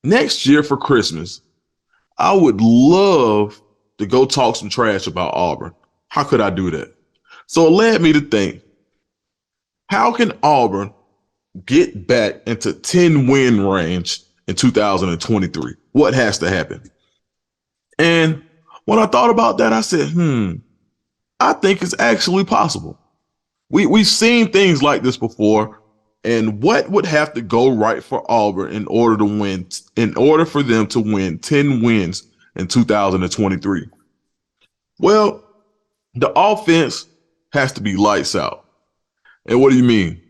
Next year for Christmas, I would love to go talk some trash about Auburn. How could I do that? So it led me to think, how can Auburn get back into 10 win range in 2023? What has to happen? And when I thought about that, I said, I think it's actually possible. We've seen things like this before. And what would have to go right for Auburn in order for them to win 10 wins in 2023? Well, the offense has to be lights out. And what do you mean?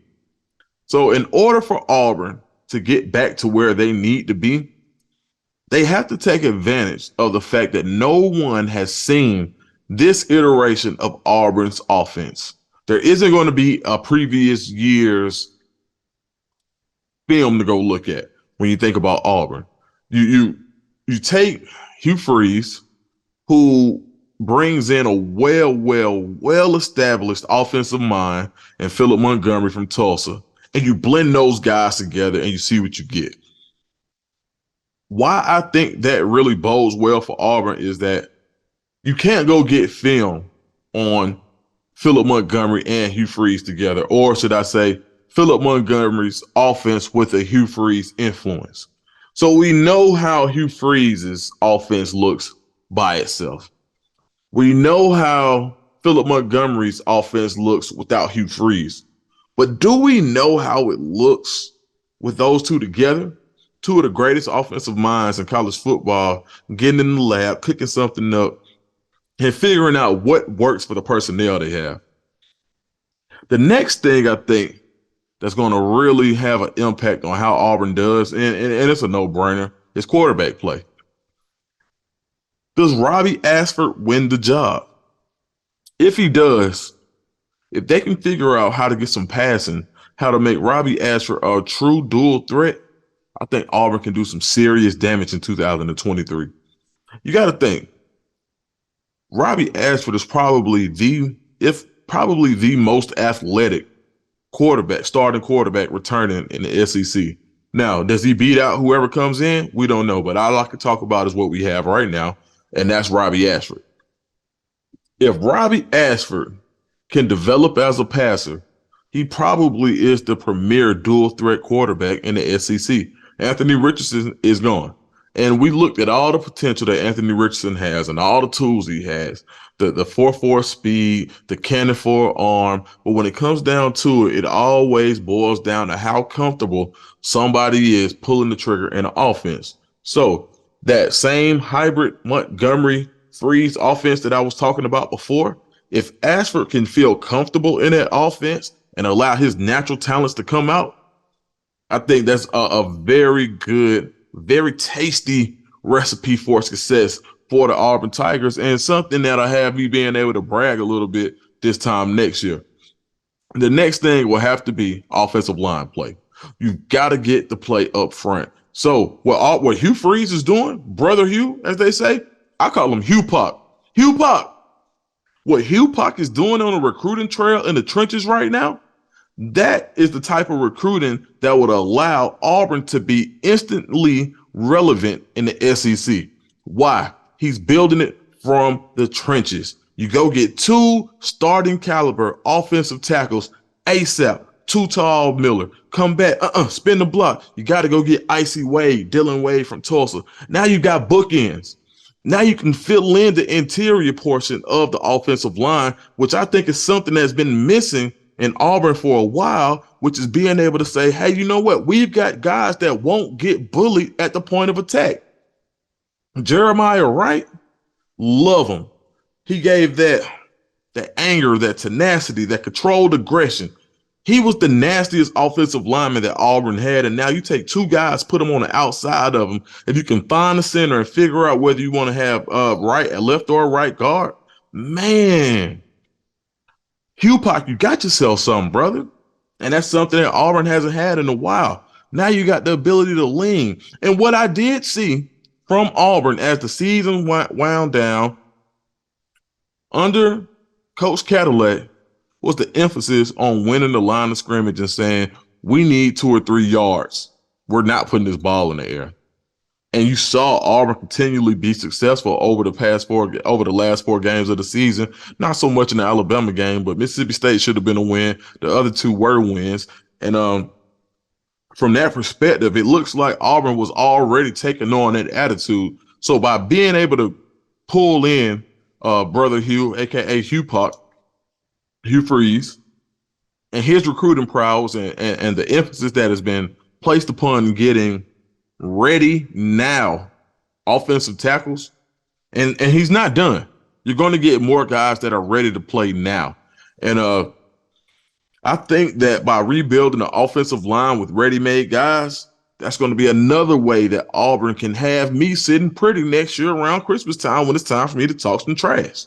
So in order for Auburn to get back to where they need to be, they have to take advantage of the fact that no one has seen this iteration of Auburn's offense. There isn't going to be a previous year's film to go look at when you think about Auburn. You take Hugh Freeze, who brings in a well established offensive mind, and Phillip Montgomery from Tulsa, and you blend those guys together and you see what you get. Why I think that really bodes well for Auburn is that you can't go get film on Phillip Montgomery and Hugh Freeze together, or should I say Phillip Montgomery's offense with a Hugh Freeze influence. So we know how Hugh Freeze's offense looks by itself. We know how Phillip Montgomery's offense looks without Hugh Freeze. But do we know how it looks with those two together? Two of the greatest offensive minds in college football, getting in the lab, cooking something up, and figuring out what works for the personnel they have. The next thing I think that's going to really have an impact on how Auburn does, and it's a no-brainer, is quarterback play. Does Robbie Ashford win the job? If he does, if they can figure out how to get some passing, how to make Robbie Ashford a true dual threat, I think Auburn can do some serious damage in 2023. You got to think, Robbie Ashford is probably the most athletic starting quarterback returning in the SEC. Now, does he beat out whoever comes in? We don't know, but all I can talk about is what we have right now, and that's Robbie Ashford. If Robbie Ashford can develop as a passer, he probably is the premier dual threat quarterback in the SEC. Anthony Richardson is gone. And we looked at all the potential that Anthony Richardson has and all the tools he has, the 4.4 speed, the cannon for arm. But when it comes down to it, it always boils down to how comfortable somebody is pulling the trigger in an offense. So that same hybrid Montgomery Freeze offense that I was talking about before, if Ashford can feel comfortable in that offense and allow his natural talents to come out, I think that's a very good, very tasty recipe for success for the Auburn Tigers, and something that'll have me being able to brag a little bit this time next year. The next thing will have to be offensive line play. You've got to get the play up front. So what Hugh Freeze is doing, Brother Hugh, as they say, I call him Hugh Pop. Hugh Pop. What Hugh Pop is doing on the recruiting trail in the trenches right now, that is the type of recruiting that would allow Auburn to be instantly relevant in the SEC. Why? He's building it from the trenches. You go get two starting caliber offensive tackles ASAP. Too tall Miller. Come back. Spin the block. You got to go get Icy Wade, Dylan Wade from Tulsa. Now you got bookends. Now you can fill in the interior portion of the offensive line, which I think is something that's been missing in Auburn for a while, which is being able to say, hey, you know what? We've got guys that won't get bullied at the point of attack. Jeremiah Wright, love him. He gave that anger, that tenacity, that controlled aggression. He was the nastiest offensive lineman that Auburn had, and now you take two guys, put them on the outside of them. If you can find the center and figure out whether you want to have left or right guard, man, Hugh Pop, you got yourself something, brother. And that's something that Auburn hasn't had in a while. Now you got the ability to lean. And what I did see from Auburn as the season wound down under Coach Cadillac was the emphasis on winning the line of scrimmage and saying, we need 2 or 3 yards. We're not putting this ball in the air. And you saw Auburn continually be successful over the last 4 games of the season. Not so much in the Alabama game, but Mississippi State should have been a win. The other two were wins. And from that perspective, it looks like Auburn was already taking on that attitude. So by being able to pull in brother Hugh, aka Hugh Freeze, and his recruiting prowess and the emphasis that has been placed upon getting ready now offensive tackles, and he's not done. You're going to get more guys that are ready to play now. And I think that by rebuilding the offensive line with ready-made guys, that's going to be another way that Auburn can have me sitting pretty next year around Christmas time when it's time for me to talk some trash.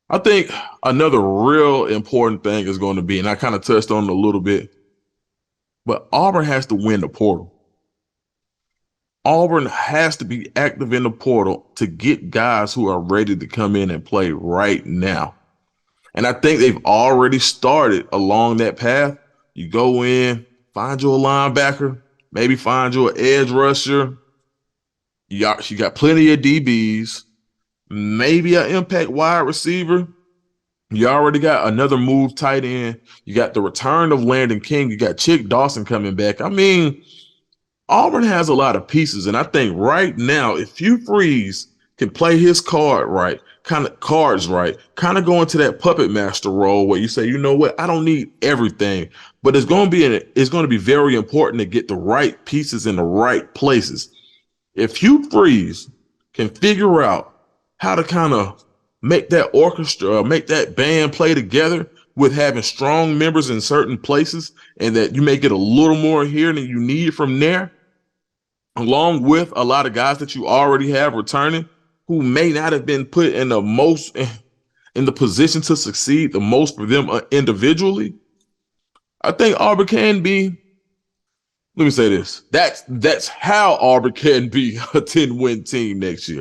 I think another real important thing is going to be, and I kind of touched on it a little bit, but Auburn has to win the portal. Auburn has to be active in the portal to get guys who are ready to come in and play right now. And I think they've already started along that path. You go in, find you a linebacker, maybe find you an edge rusher. You got plenty of DBs, maybe an impact wide receiver. You already got another move tight end. You got the return of Landon King. You got Chick Dawson coming back. I mean, Auburn has a lot of pieces, and I think right now, if Hugh Freeze can play his cards right, kind of go into that puppet master role where you say, you know what, I don't need everything, but it's going to be very important to get the right pieces in the right places. If Hugh Freeze can figure out how to kind of make that orchestra, make that band play together with having strong members in certain places, and that you may get a little more here than you need from there, along with a lot of guys that you already have returning who may not have been put in the position to succeed the most for them individually. I think Auburn can be, let me say this, that's how Auburn can be a 10-win team next year.